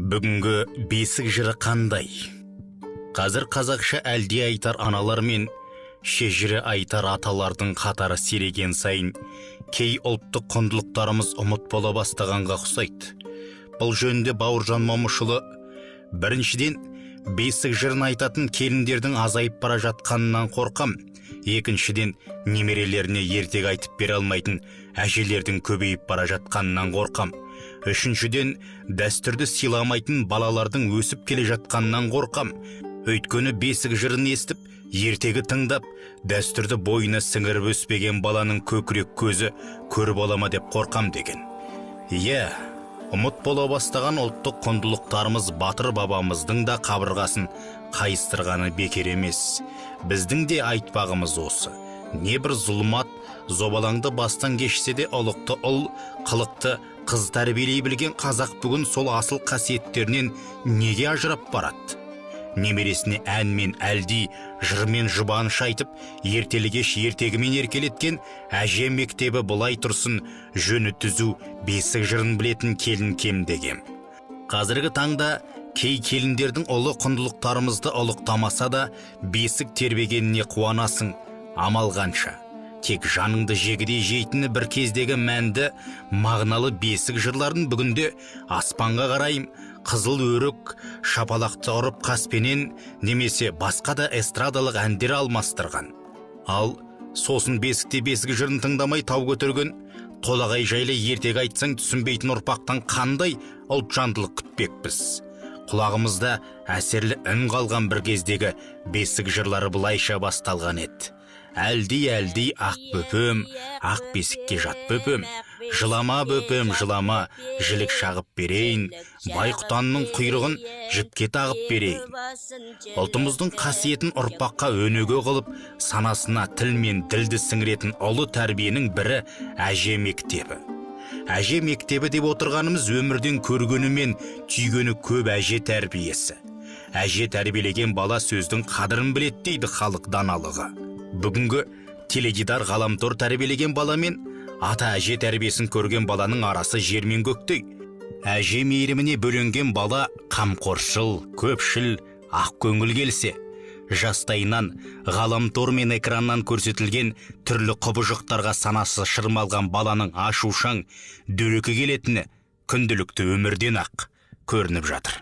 Бүгінгі бесік жыры қандай? Қазір қазақша әлде айтар аналар мен шежіре айтар аталардың қатары сиреген сайын кей ұлттық құндылықтарымыз ұмыт бола бастағанға ұқсайды. Бұл жөнінде Бауыржан Момышұлы біріншіден бесік жырын айтатын келіндердің азайып бара жатқанынан қорқам. Екіншіден немерелеріне ертек айтып бере алмайтын әжелердің көбейіп бара жатқанынан қорқам. Үшіншіден дәстүрді сыйламайтын балалардың өсіп келе жатқанынан қорқам. Өйткені бесік жырын естіп, ертегі тыңдап, дәстүрді бойына сіңіріп өспеген баланың көкірек көзі көріп олама деп қорқам деген. Иә, ұмыт бола бастаған ұлттық құндылықтарымыз батыр бабамыздың да қабырғасын қайыстырғаны бекер емес. Біздің де айтпағымыз осы. Не бір зұлмат, зобалаңды бастан кешсе де ұлықты ұл, қылықты қыз тәрбиелей білген қазақ бүгін сол асыл қасиеттерінен неге ажырап барады? Немересіне әнмен әлди, жырмен жұбаныш айтып, ертелі-кеш ертегімен еркелеткен әже мектебі бұлай тұрсын, жөні түзу бесік жырын білетін келін кем дегем. Қазіргі таңда кей келіндердің ұлы құндылықтарымызды ұлықтамаса да бесік тербегеніне қуанасың. Амал қанша? Тек жаныңды жегідей жейтіні бір кездегі мәнді, мағыналы бесік жырларын бүгінде аспанға қарайым, қызыл өрік, шапалақты ұрып қаспенен немесе басқа да эстрадалық әндер алмастырған. Ал сосын бесікте бесік жырын тыңдамай тау көтерген, толағай жайлы ертегі айтсаң түсінбейтін ұрпақтан қандай ұлтжандылық күтпекпіз? Құлағымызда әсерлі үн қалған бір кездегі бесік жырлары былайша басталған еді. Әлди ақ бөпем, ақ бесікке жат бөпем, жылама бөпем, жылама, жілік шағып берейін, байқұтанның құйрығын жіпке тағып берейін. Ұлтымыздың қасиетін ұрпаққа өнеге қылып, санасына тіл мен ділді сіңіретін ұлы тәрбиенің бірі әже мектебі. Әже мектебі деп отырғанымыз өмірден көргені мен түйгені көп әже тәрбиесі. Әже тәрбиелеген бала сөздің қадірін біледі дейді халық даналығы. Бүгінгі теледидар ғаламтор тәрбиелеген бала мен ата әже тәрбиесін көрген баланың арасы жер мен көктей. Әже мейіріміне бөленген бала қамқоршыл, көпшіл, ақ көңіл келсе, жастайынан ғаламтор мен экраннан көрсетілген түрлі құбыжықтарға санасы шырмалған баланың ашушаң, дөрекі келетіні күнделікті өмірден ақ көрініп жатыр.